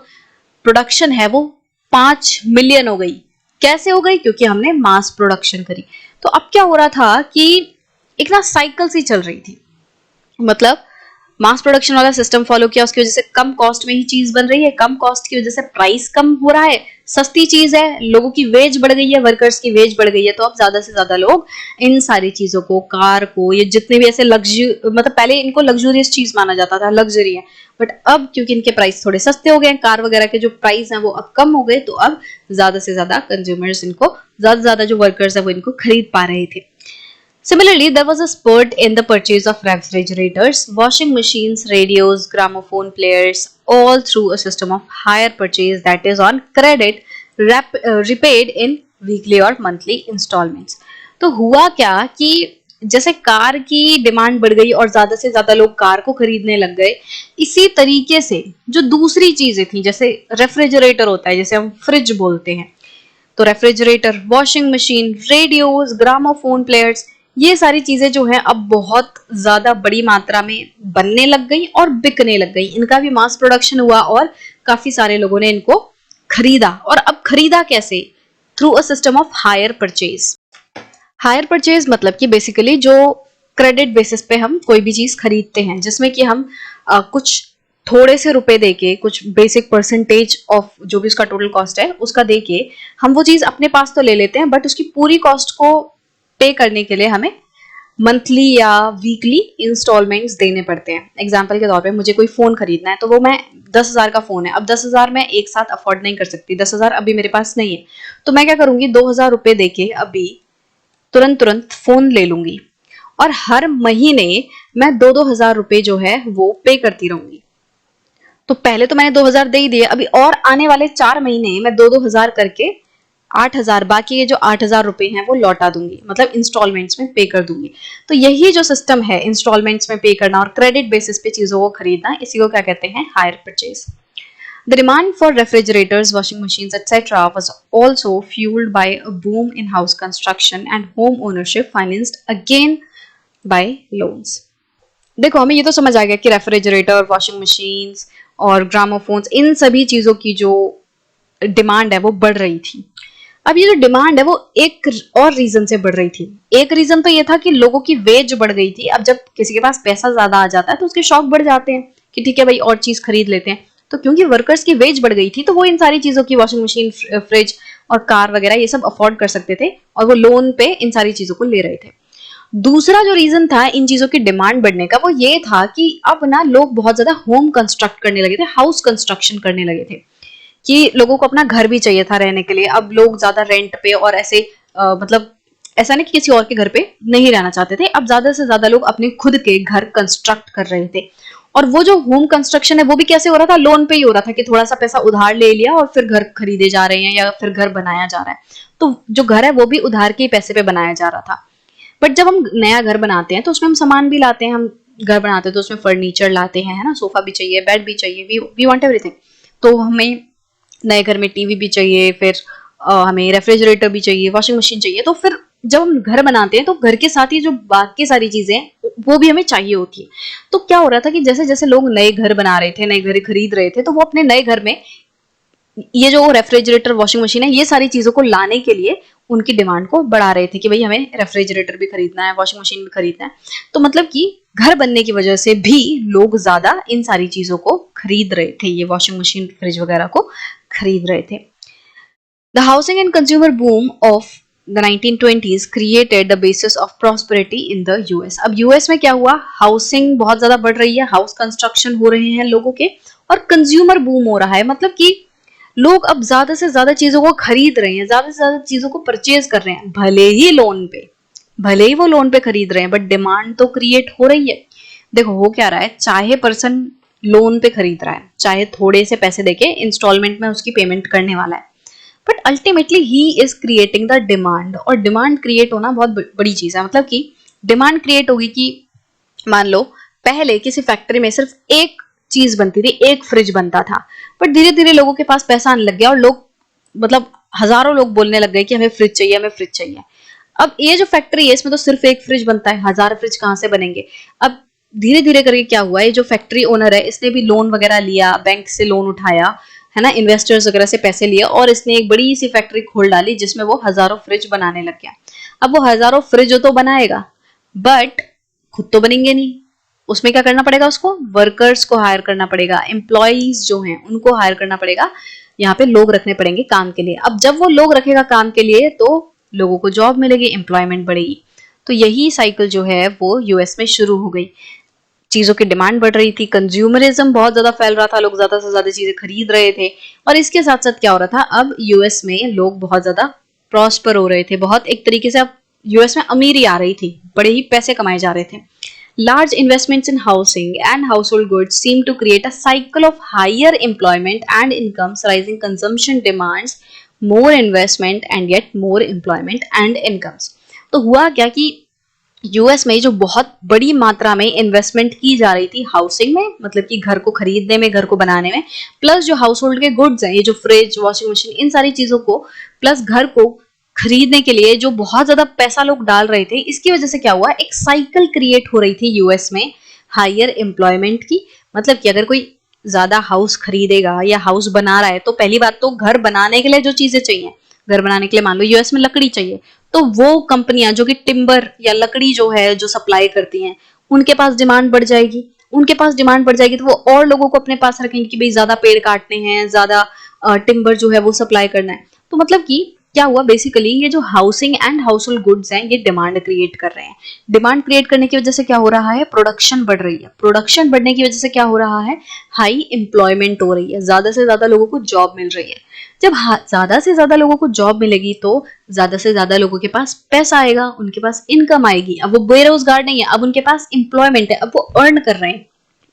प्रोडक्शन है वो 5 मिलियन हो गई। कैसे हो गई? क्योंकि हमने मास प्रोडक्शन करी। तो अब क्या हो रहा था कि एक ना साइकिल सी चल रही थी। मतलब मास प्रोडक्शन वाला सिस्टम फॉलो किया, उसकी वजह से कम कॉस्ट में ही चीज बन रही है, कम कॉस्ट की वजह से प्राइस कम हो रहा है, सस्ती चीज है, लोगों की वेज बढ़ गई है, वर्कर्स की वेज बढ़ गई है। तो अब ज्यादा से ज्यादा लोग इन सारी चीजों को, कार को, ये जितने भी ऐसे मतलब पहले इनको लग्जूरियस चीज माना जाता था, लग्जरी है, बट अब क्योंकि इनके प्राइस थोड़े सस्ते हो गए, कार वगैरह के जो प्राइस है वो अब कम हो गए, तो अब ज्यादा से ज्यादा कंज्यूमर्स इनको, ज्यादा से ज्यादा जो वर्कर्स है वो इनको खरीद पा रहे थे। Similarly, there was a spurt in the purchase of refrigerators, washing machines, radios, gramophone players, all through a system of hire purchase that is on credit, repaid in weekly or monthly installments. तो हुआ क्या कि जैसे car की demand बढ़ गई और ज्यादा से ज्यादा लोग कार को खरीदने लग गए, इसी तरीके से जो दूसरी चीजें थी, जैसे रेफ्रिजरेटर होता है, जैसे हम फ्रिज बोलते हैं, तो refrigerator, washing machine, radios, gramophone players, ये सारी चीजें जो है अब बहुत ज्यादा बड़ी मात्रा में बनने लग गई और बिकने लग गई। इनका भी मास प्रोडक्शन हुआ और काफी सारे लोगों ने इनको खरीदा। और अब खरीदा कैसे? Through a system of hire purchase. Hire purchase मतलब कि बेसिकली जो क्रेडिट बेसिस पे हम कोई भी चीज खरीदते हैं, जिसमें कि हम कुछ थोड़े से रुपए देके, कुछ बेसिक परसेंटेज ऑफ जो भी उसका टोटल कॉस्ट है उसका देके हम वो चीज अपने पास तो ले लेते हैं, बट उसकी पूरी कॉस्ट को पे करने के लिए हमें मंथली या वीकली इंस्टॉलमेंट्स देने पड़ते हैं। एग्जाम्पल के तौर पे मुझे कोई फ़ोन खरीदना है तो वो मैं 10,000 का फ़ोन है, अब 10,000 मैं एक साथ अफोर्ड नहीं कर सकती, 10,000 अभी मेरे पास नहीं है, तो मैं क्या करूँगी, 2,000 रुपये दे के अभी तुरंत तुरंत फ़ोन ले लूँगी और हर महीने मैं 2-2 हज़ार रुपये जो है वो पे करती रहूँगी। तो पहले तो मैंने 2,000 दे ही दिए, अभी और आने वाले 4 महीने मैं 2-2 हज़ार करके 8,000, बाकी ये जो 8,000 रुपए हैं वो लौटा दूंगी, मतलब इंस्टॉलमेंट्स में पे कर दूंगी। तो यही जो सिस्टम है इंस्टॉलमेंट्स में पे करना और क्रेडिट बेसिस पे चीजों को खरीदना, इसी को क्या कहते हैं, hire purchase. The demand for refrigerators, washing machines, etc. was also fueled by a boom in house construction and home ownership, financed again by loans. देखो हमें ये तो समझ आ गया कि रेफ्रिजरेटर, वॉशिंग मशीन्स और ग्रामोफोन्स, इन सभी चीजों की जो डिमांड है वो बढ़ रही थी। अब ये जो डिमांड है वो एक और रीजन से बढ़ रही थी। एक रीजन तो ये था कि लोगों की वेज बढ़ गई थी। अब जब किसी के पास पैसा ज्यादा आ जाता है तो उसके शौक बढ़ जाते हैं कि ठीक है भाई और चीज खरीद लेते हैं। तो क्योंकि वर्कर्स की वेज बढ़ गई थी तो वो इन सारी चीजों की, वॉशिंग मशीन, फ्रिज और कार वगैरह, ये सब अफोर्ड कर सकते थे और वो लोन पे इन सारी चीजों को ले रहे थे। दूसरा जो रीजन था इन चीजों की डिमांड बढ़ने का वो ये था कि अब ना लोग बहुत ज्यादा होम कंस्ट्रक्ट करने लगे थे, हाउस कंस्ट्रक्शन करने लगे थे कि लोगों को अपना घर भी चाहिए था रहने के लिए। अब लोग ज्यादा रेंट पे और ऐसे मतलब ऐसा नहीं कि किसी और के घर पे नहीं रहना चाहते थे, अब ज्यादा से ज्यादा लोग अपने खुद के घर कंस्ट्रक्ट कर रहे थे। और वो जो होम कंस्ट्रक्शन है वो भी कैसे हो रहा था, लोन पे ही हो रहा था कि थोड़ा सा पैसा उधार ले लिया और फिर घर खरीदे जा रहे हैं या फिर घर बनाया जा रहा है। तो जो घर है वो भी उधार के पैसे पे बनाया जा रहा था। बट जब हम नया घर बनाते हैं तो उसमें हम सामान भी लाते हैं, हम घर बनाते हैं तो उसमें फर्नीचर लाते हैं, है ना, सोफा भी चाहिए, बेड भी चाहिए, वी वांट एवरीथिंग। तो हमें नए घर में टीवी भी चाहिए, फिर हमें रेफ्रिजरेटर भी चाहिए, वॉशिंग मशीन चाहिए। तो फिर जब हम घर बनाते हैं तो घर के साथ ही जो बाकी सारी चीजें हैं वो भी हमें चाहिए होती है। तो क्या हो रहा था कि जैसे जैसे लोग नए घर बना रहे थे, नए घर खरीद रहे थे, तो वो अपने नए घर में ये जो रेफ्रिजरेटर, वॉशिंग मशीन है, ये सारी चीजों को लाने के लिए उनकी डिमांड को बढ़ा रहे थे कि भाई हमें रेफ्रिजरेटर भी खरीदना है, वॉशिंग मशीन भी खरीदना है। तो मतलब कि घर बनने की वजह से भी लोग ज्यादा इन सारी चीजों को खरीद रहे थे, ये वॉशिंग मशीन, फ्रिज वगैरह को खरीद रहे थे। The housing and consumer boom of the 1920s created the basis of prosperity in the US. अब यूएस में क्या हुआ, हाउसिंग बहुत ज्यादा बढ़ रही है, हाउस कंस्ट्रक्शन हो रहे हैं लोगों के, और कंज्यूमर बूम हो रहा है, मतलब कि लोग अब ज्यादा से ज्यादा चीजों को खरीद रहे हैं, ज्यादा से ज्यादा चीजों को परचेज कर रहे हैं, भले ही लोन पे, भले ही वो लोन पे खरीद रहे हैं, बट डिमांड तो क्रिएट हो रही है। देखो हो क्या रहा है, चाहे पर्सन लोन पे खरीद रहा है, चाहे थोड़े से पैसे देके इंस्टॉलमेंट में उसकी पेमेंट करने वाला है, but ultimately he is creating the demand. और डिमांड क्रिएट होना बहुत बड़ी चीज है। मतलब कि डिमांड क्रिएट होगी कि मान लो पहले किसी फैक्ट्री में सिर्फ एक चीज बनती थी, एक फ्रिज बनता था, बट धीरे धीरे लोगों के पास पैसा आने लग गया और लोग, मतलब हजारों लोग बोलने लग गए कि हमें फ्रिज चाहिए, हमें फ्रिज चाहिए। अब ये जो फैक्ट्री है इसमें तो सिर्फ एक फ्रिज बनता है, 1000 फ्रिज कहां से बनेंगे। अब धीरे धीरे करके क्या हुआ, ये जो फैक्ट्री ओनर है इसने भी लोन वगैरह लिया, बैंक से लोन उठाया, है ना, इन्वेस्टर्स वगैरह से पैसे लिए, और इसने एक बड़ी सी फैक्ट्री खोल डाली जिसमें वो हजारों फ्रिज बनाने लग गया। अब वो हजारों फ्रिज तो बनाएगा बट खुद तो बनेंगे नहीं, उसमें क्या करना पड़ेगा, उसको वर्कर्स को हायर करना पड़ेगा, एम्प्लॉइज जो हैं उनको हायर करना पड़ेगा, यहाँ पे लोग रखने पड़ेंगे काम के लिए। अब जब वो लोग रखेगा काम के लिए तो लोगों को जॉब मिलेगी, एम्प्लॉयमेंट बढ़ेगी। तो यही साइकिल जो है वो यूएस में शुरू हो गई। चीजों की डिमांड बढ़ रही थी, कंज्यूमरिज्म बहुत ज्यादा फैल रहा था, लोग ज्यादा से ज्यादा चीजें खरीद रहे थे, और इसके साथ साथ क्या हो रहा था, अब यूएस में लोग बहुत ज्यादा प्रॉस्पर हो रहे थे, बहुत एक तरीके से अब यूएस में अमीरी आ रही थी, बड़े ही पैसे कमाए जा रहे थे। Large investments in housing and household goods seem to create a cycle of higher employment and incomes, rising consumption demands more investment and yet more employment and incomes. तो हुआ क्या कि यूएस में जो बहुत बड़ी मात्रा में इन्वेस्टमेंट की जा रही थी हाउसिंग में, मतलब कि घर को खरीदने में, घर को बनाने में, प्लस जो हाउस होल्ड के गुड्स हैं, ये जो फ्रिज, वॉशिंग मशीन, इन सारी चीजों को, प्लस घर को खरीदने के लिए जो बहुत ज्यादा पैसा लोग डाल रहे थे, इसकी वजह से क्या हुआ, एक साइकिल क्रिएट हो रही थी यूएस में हायर एम्प्लॉयमेंट की। मतलब कि अगर कोई ज्यादा हाउस खरीदेगा या हाउस बना रहा है तो पहली बात तो घर बनाने के लिए जो चीजें चाहिए, घर बनाने के लिए मान लो यूएस में लकड़ी चाहिए, तो वो कंपनियां जो कि टिम्बर या लकड़ी जो है जो सप्लाई करती हैं, उनके पास डिमांड बढ़ जाएगी, उनके पास डिमांड बढ़ जाएगी तो वो और लोगों को अपने पास रखेंगे कि भाई ज्यादा पेड़ काटने हैं, ज्यादा टिम्बर जो है वो सप्लाई करना है। तो मतलब कि क्या हुआ बेसिकली, ये जो housing and house hold goods हैं ये डिमांड क्रिएट कर रहे हैं। डिमांड क्रिएट करने की वजह से क्या हो रहा है, प्रोडक्शन बढ़ रही है। प्रोडक्शन बढ़ने की वजह से क्या हो रहा है, हाई एम्प्लॉयमेंट हो रही है, ज्यादा से ज्यादा लोगों को जॉब मिल रही है। जब ज्यादा से ज्यादा लोगों को जॉब मिलेगी तो ज्यादा से ज्यादा लोगों के पास पैसा आएगा, उनके पास इनकम आएगी। अब वो बेरोजगार नहीं है, अब उनके पास एम्प्लॉयमेंट है, अब वो अर्न कर रहे हैं,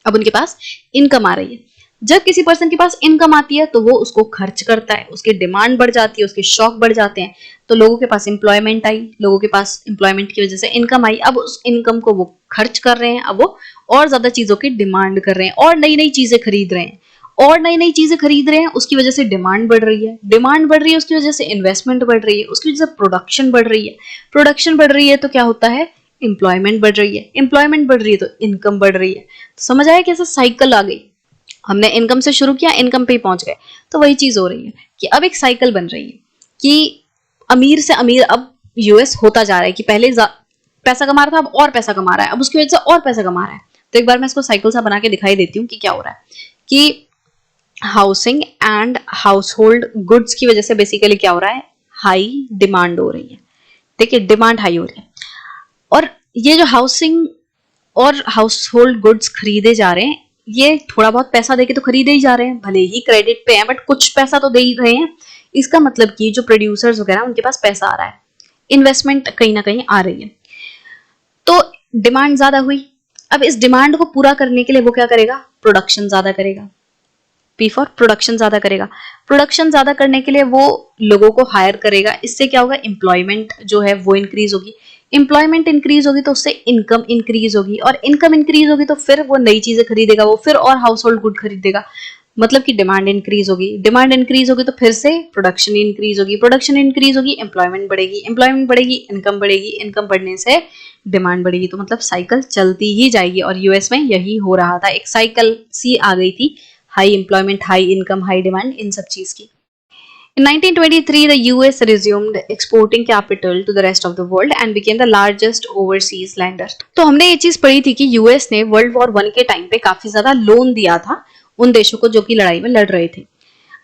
अब उनके पास इनकम आ रही है। जब किसी पर्सन के पास इनकम आती है तो वो उसको खर्च करता है, उसकी डिमांड बढ़ जाती है, उसके शौक बढ़ जाते हैं। तो लोगों के पास एम्प्लॉयमेंट आई, लोगों के पास एम्प्लॉयमेंट की वजह से इनकम आई, अब उस इनकम को वो खर्च कर रहे हैं, अब वो और ज्यादा चीजों की डिमांड कर रहे हैं और नई नई चीजें खरीद रहे हैं, और नई नई चीजें खरीद रहे हैं, उसकी वजह से डिमांड बढ़ रही है, डिमांड बढ़ रही है उसकी वजह से इन्वेस्टमेंट बढ़ रही है, उसकी वजह से प्रोडक्शन बढ़ रही है, प्रोडक्शन बढ़ रही है तो क्या होता है, एम्प्लॉयमेंट बढ़ रही है, एम्प्लॉयमेंट बढ़ रही है तो इनकम बढ़ रही है। तो समझ आया कैसे साइकिल आ गई, हमने इनकम से शुरू किया, इनकम पे ही पहुंच गए। तो वही चीज हो रही है कि अब एक साइकिल बन रही है कि अमीर से अमीर अब यूएस होता जा रहा है, कि पहले पैसा कमा रहा था अब और पैसा कमा रहा है, अब उसकी वजह से और पैसा कमा रहा है। तो एक बार मैं इसको साइकिल सा बना के दिखाई देती हूँ कि क्या हो रहा है, कि housing and house hold goods की वजह से बेसिकली क्या हो रहा है, हाई डिमांड हो रही है। देखिए डिमांड हाई हो रही है, और ये जो हाउसिंग और हाउस होल्ड गुड्स खरीदे जा रहे हैं, ये थोड़ा बहुत पैसा देके तो खरीदे ही जा रहे हैं, भले ही क्रेडिट पे हैं बट कुछ पैसा तो दे ही रहे हैं। इसका मतलब कि जो प्रोड्यूसर्स वगैरह उनके पास पैसा आ रहा है, इन्वेस्टमेंट कहीं ना कहीं आ रही है। तो डिमांड ज्यादा हुई, अब इस डिमांड को पूरा करने के लिए वो क्या करेगा, प्रोडक्शन ज्यादा करेगा। पी फॉर प्रोडक्शन ज्यादा करेगा। प्रोडक्शन ज्यादा करने के लिए वो लोगों को हायर करेगा, इससे क्या होगा, एम्प्लॉयमेंट जो है वो इंक्रीज होगी। एम्प्लॉयमेंट इंक्रीज होगी तो उससे इनकम इंक्रीज होगी, और इनकम इंक्रीज होगी तो फिर वो नई चीजें खरीदेगा, वो फिर और हाउस होल्ड गुड खरीदेगा, मतलब कि डिमांड इंक्रीज होगी। डिमांड इंक्रीज होगी तो फिर से प्रोडक्शन इंक्रीज होगी, प्रोडक्शन इंक्रीज होगी, एम्प्लॉयमेंट बढ़ेगी, एम्प्लॉयमेंट बढ़ेगी, इनकम बढ़ेगी, इनकम बढ़ने से डिमांड बढ़ेगी। तो मतलब साइकिल चलती ही जाएगी, और यूएस में यही हो रहा था, एक साइकिल सी आ गई थी, high employment, high income, high demand, इन सब चीज की। In 1923, the US resumed exporting capital to the rest of the world and became the largest overseas lender. तो हमने ये चीज पढ़ी थी कि यूएस ने वर्ल्ड वॉर 1 के टाइम पे काफी ज्यादा लोन दिया था उन देशों को जो कि लड़ाई में लड़ रहे थे।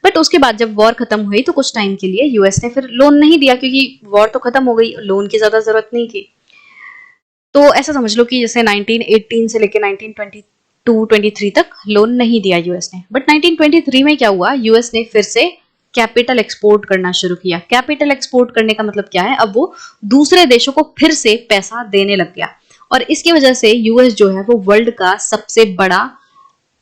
बट उसके बाद जब वॉर खत्म हुई तो कुछ टाइम के लिए यूएस ने फिर लोन नहीं दिया, क्योंकि वॉर तो खत्म हो गई, लोन की ज्यादा जरूरत नहीं थी। तो ऐसा समझ लो कि जैसे 1918 से लेकर 1922-23 तक लोन नहीं दिया यूएस ने। बट 1923 में क्या हुआ, यूएस ने फिर से कैपिटल एक्सपोर्ट करना शुरू किया। कैपिटल एक्सपोर्ट करने का मतलब क्या है, अब वो दूसरे देशों को फिर से पैसा देने लग गया, और इसकी वजह से यूएस जो है वो वर्ल्ड का सबसे बड़ा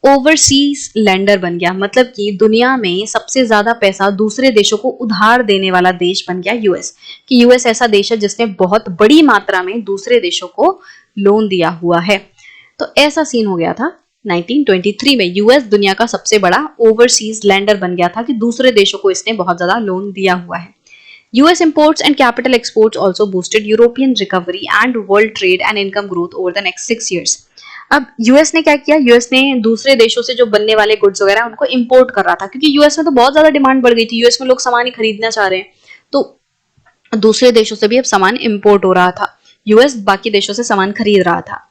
ओवरसीज लैंडर बन गया। मतलब कि दुनिया में सबसे ज्यादा पैसा दूसरे देशों को उधार देने वाला देश बन गया यूएस। कि यूएस ऐसा देश है जिसने बहुत बड़ी मात्रा में दूसरे देशों को लोन दिया हुआ है। तो ऐसा सीन हो गया था 1923 में, यूएस दुनिया का सबसे बड़ा ओवरसीज लैंडर बन गया था कि दूसरे देशों को इसने बहुत ज्यादा लोन दिया हुआ है। US imports and capital exports also boosted European recovery and world trade and income growth over the next 6 years. अब यूएस ने क्या किया, यूएस ने दूसरे देशों से जो बनने वाले गुड्स वगैरह उनको इंपोर्ट कर रहा था, क्योंकि यूएस में तो बहुत ज्यादा डिमांड बढ़ गई थी, यूएस में लोग सामान ही खरीदना चाह रहे हैं, तो दूसरे देशों से भी अब सामान इंपोर्ट हो रहा था, यूएस बाकी देशों से सामान खरीद रहा था।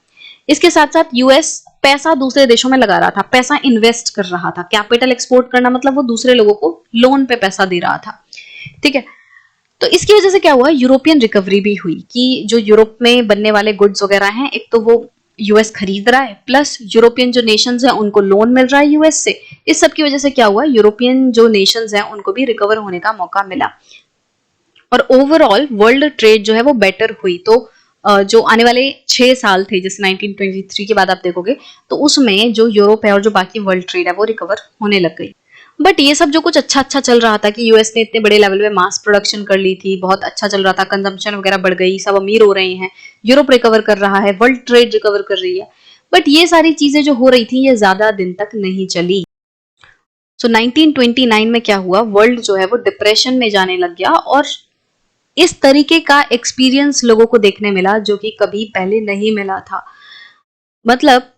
इसके साथ साथ यूएस पैसा दूसरे देशों में लगा रहा था, पैसा इन्वेस्ट कर रहा था। कैपिटल एक्सपोर्ट करना मतलब वो दूसरे लोगों को लोन पे पैसा दे रहा था, ठीक है। तो इसकी वजह से क्या हुआ, यूरोपियन रिकवरी भी हुई, कि जो यूरोप में बनने वाले गुड्स वगैरह हैं, एक तो वो यूएस खरीद रहा है, प्लस यूरोपियन जो नेशंस हैं उनको लोन मिल रहा है यूएस से। इस सब की वजह से क्या हुआ, यूरोपियन जो नेशंस हैं उनको भी रिकवर होने का मौका मिला, और ओवरऑल वर्ल्ड ट्रेड जो है वो बेटर हुई। तो जो आने वाले 6 साल थे, जैसे 1923 के बाद आप देखोगे, तो उसमें जो यूरोप है और जो बाकी वर्ल्ड ट्रेड है वो रिकवर होने लग गई। बट ये सब जो कुछ अच्छा अच्छा चल रहा था, कि यूएस ने इतने बड़े लेवल पे मास प्रोडक्शन कर ली थी, बहुत अच्छा चल रहा था, कंजम्पशन वगैरह बढ़ गई, सब अमीर हो रहे हैं, यूरोप रिकवर कर रहा है, वर्ल्ड ट्रेड रिकवर कर रही है, बट ये सारी चीजें जो हो रही थी ये ज्यादा दिन तक नहीं चली। सो 1929 में क्या हुआ, वर्ल्ड जो है वो डिप्रेशन में जाने लग गया, और इस तरीके का एक्सपीरियंस लोगों को देखने मिला जो कि कभी पहले नहीं मिला था। मतलब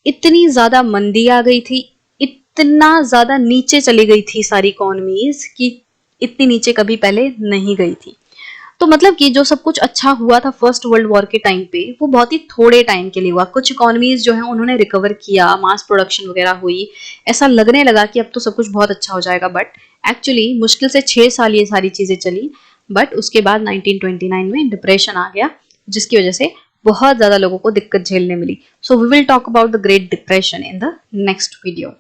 इतनी ज्यादा मंदी आ गई थी, इतना ज्यादा नीचे चली गई थी सारी इकोनॉमीज, कि इतनी नीचे कभी पहले नहीं गई थी। तो तो मतलब कि जो सब कुछ अच्छा हुआ था फर्स्ट वर्ल्ड वॉर के टाइम पे, वो बहुत ही थोड़े टाइम के लिए हुआ। कुछ इकोनॉमीज जो है उन्होंने रिकवर किया, मास प्रोडक्शन वगैरह हुई, ऐसा लगने लगा कि अब तो सब कुछ बहुत अच्छा हो जाएगा, बट एक्चुअली मुश्किल से 6 साल ये सारी चीजें चली। बट उसके बाद 1929 में डिप्रेशन आ गया, जिसकी वजह से बहुत ज्यादा लोगों को दिक्कत झेलने मिली। So we will talk about the Great Depression in the next video.